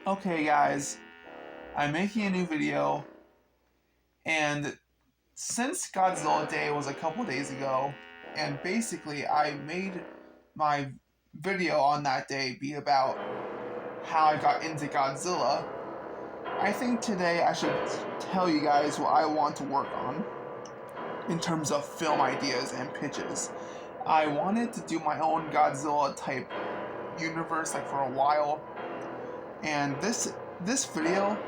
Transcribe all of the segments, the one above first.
Okay guys, I'm making a new video, and since Godzilla Day was a couple days ago, and basically I made my video on that day be about how I got into Godzilla, I think today I should tell you guys what I want to work on in terms of film ideas and pitches. I wanted to do my own Godzilla type universe like for a while, and this video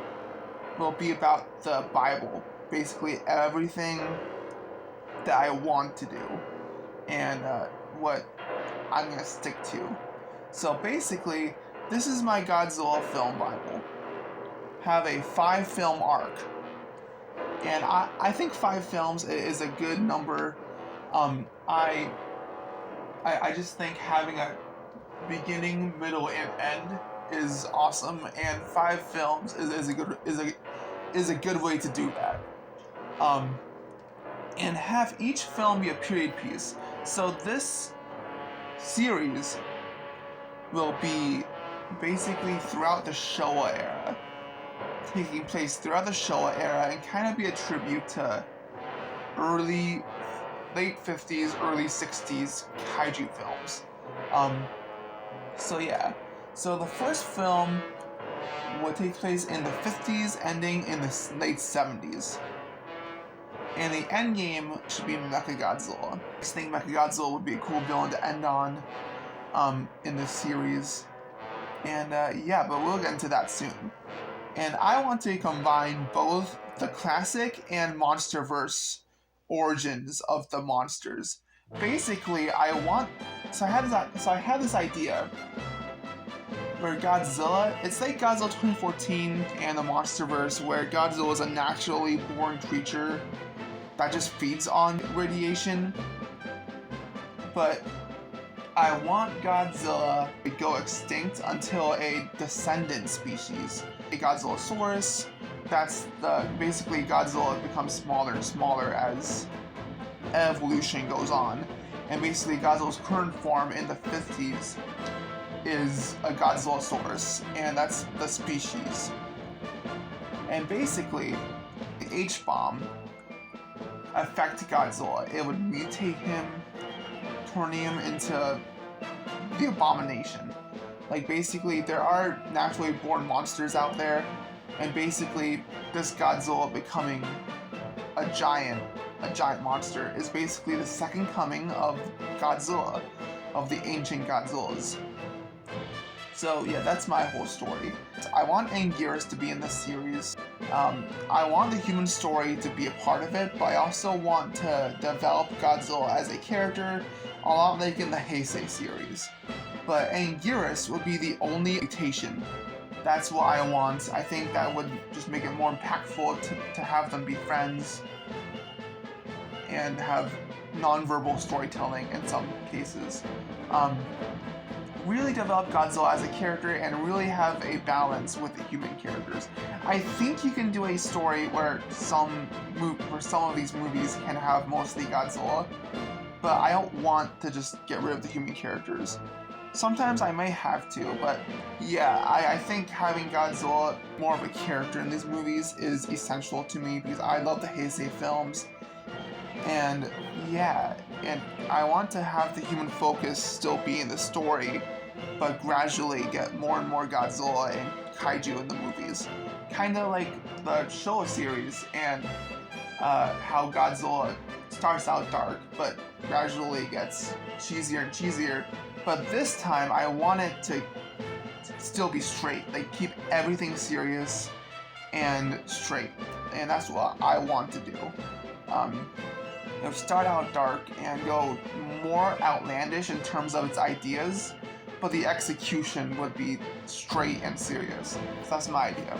will be about the Bible. Basically, everything that I want to do and what I'm going to stick to. So basically, this is my Godzilla film Bible. Have a 5-film arc. And I think 5 films is a good number. I just think having a beginning, middle, and end is awesome, and 5 films is a good way to do that. And have each film be a period piece. So this series will be basically throughout the Showa era, taking place throughout the Showa era, and kind of be a tribute to late 50s, early 60s kaiju films. So yeah. So the first film would take place in the 50s, ending in the late 70s. And the end game should be Mechagodzilla. I just think Mechagodzilla would be a cool villain to end on in this series. And yeah, but we'll get into that soon. And I want to combine both the classic and MonsterVerse origins of the monsters. Basically, I had this idea where Godzilla, it's like Godzilla 2014 and the MonsterVerse, where Godzilla is a naturally born creature that just feeds on radiation. But I want Godzilla to go extinct until a descendant species, a Godzillasaurus. Basically Godzilla becomes smaller and smaller as evolution goes on. And basically Godzilla's current form in the 50s is a Godzillasaurus, and that's the species. And basically, the H-bomb affect Godzilla. It would mutate him, turning him into the Abomination. Like basically, there are naturally born monsters out there, and basically, this Godzilla becoming a giant monster is basically the second coming of Godzilla, of the ancient Godzillas. So yeah, that's my whole story. I want Anguirus to be in this series. I want the human story to be a part of it, but I also want to develop Godzilla as a character, a lot like in the Heisei series. But Anguirus would be the only mutation. That's what I want. I think that would just make it more impactful to have them be friends and have non-verbal storytelling in some cases. Really develop Godzilla as a character and really have a balance with the human characters. I think you can do a story where some of these movies can have mostly Godzilla, but I don't want to just get rid of the human characters. Sometimes I may have to, but yeah, I think having Godzilla more of a character in these movies is essential to me because I love the Heisei films. And yeah, and I want to have the human focus still be in the story, but gradually get more and more Godzilla and kaiju in the movies. Kinda like the Showa series and how Godzilla starts out dark, but gradually gets cheesier and cheesier. But this time I want it to still be straight, like keep everything serious and straight. And that's what I want to do. Start out dark and go more outlandish in terms of its ideas, but the execution would be straight and serious. So that's my idea.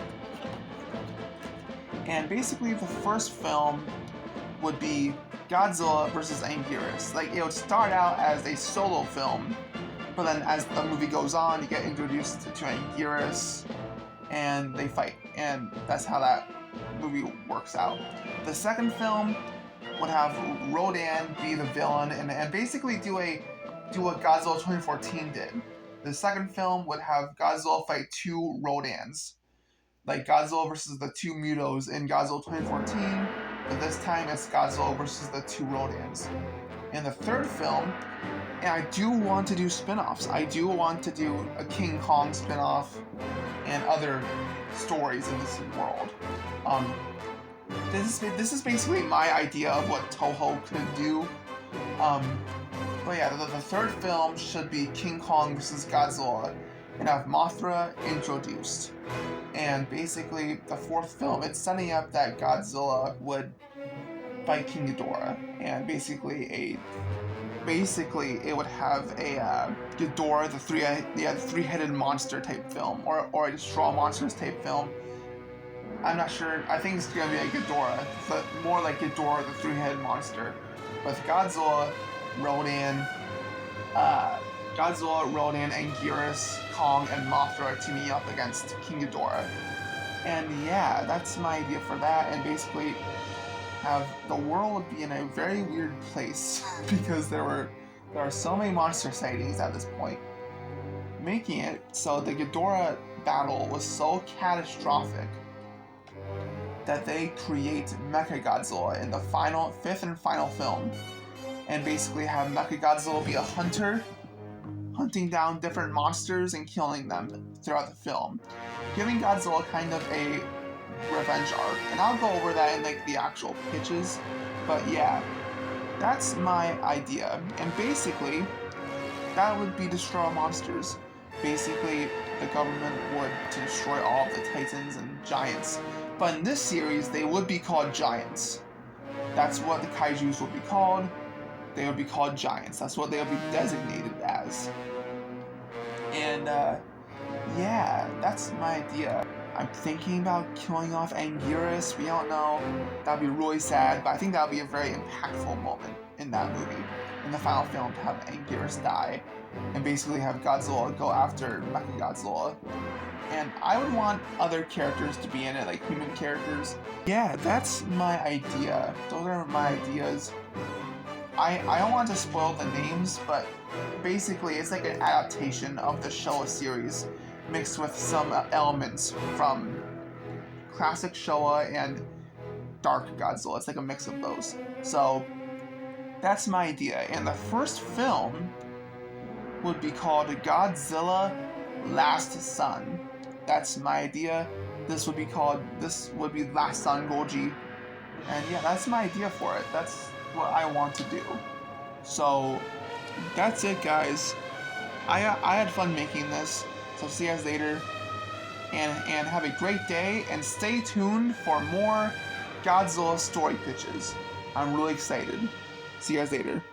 And basically the first film would be Godzilla versus Anguirus. Like, it would start out as a solo film, but then as the movie goes on, you get introduced to Anguirus, and they fight. And that's how that movie works out. The second film would have Rodan be the villain and basically do what Godzilla 2014 did. The second film would have Godzilla fight two Rodans, like Godzilla versus the two Mutos in Godzilla 2014, but this time it's Godzilla versus the two Rodans. In the third film, and I do want to do spin-offs. I do want to do a King Kong spin-off and other stories in this world. This is basically my idea of what Toho could do. But yeah, the third film should be King Kong versus Godzilla and have Mothra introduced. And basically, the fourth film, it's setting up that Godzilla would fight King Ghidorah, and basically it would have a Ghidorah, the three-headed monster type film, or a Straw Monsters type film. I'm not sure. I think it's gonna be a Ghidorah, but more like Ghidorah, the three-headed monster, with Godzilla, Rodan, Anguirus, Kong, and Mothra teaming up against King Ghidorah. And yeah, that's my idea for that. And basically, have the world be in a very weird place because there are so many monster sightings at this point, making it so the Ghidorah battle was so catastrophic that they create Mechagodzilla in the fifth and final film, and basically have Mechagodzilla be a hunter, hunting down different monsters and killing them throughout the film, giving Godzilla kind of a revenge arc. And I'll go over that in like the actual pitches, but yeah, that's my idea. And basically, that would be Destroy All Monsters. Basically, the government would destroy all of the Titans and Giants. But in this series, they would be called Giants. That's what the Kaijus would be called. They would be called Giants. That's what they would be designated as. And, yeah, that's my idea. I'm thinking about killing off Anguirus. We don't know. That'd be really sad, but I think that would be a very impactful moment in that movie. In the final film, to have Anguirus die and basically have Godzilla go after Mechagodzilla. And I would want other characters to be in it, like human characters. Yeah, that's my idea. Those are my ideas. I don't want to spoil the names, but basically it's like an adaptation of the Showa series mixed with some elements from classic Showa and Dark Godzilla. It's like a mix of those. So that's my idea. And the first film would be called Godzilla Last Son. That's my idea. This would be Last Son Goji. And yeah, that's my idea for it. That's what I want to do. So that's it, guys. I had fun making this. So see you guys later. And have a great day, and stay tuned for more Godzilla story pitches. I'm really excited. See you guys later.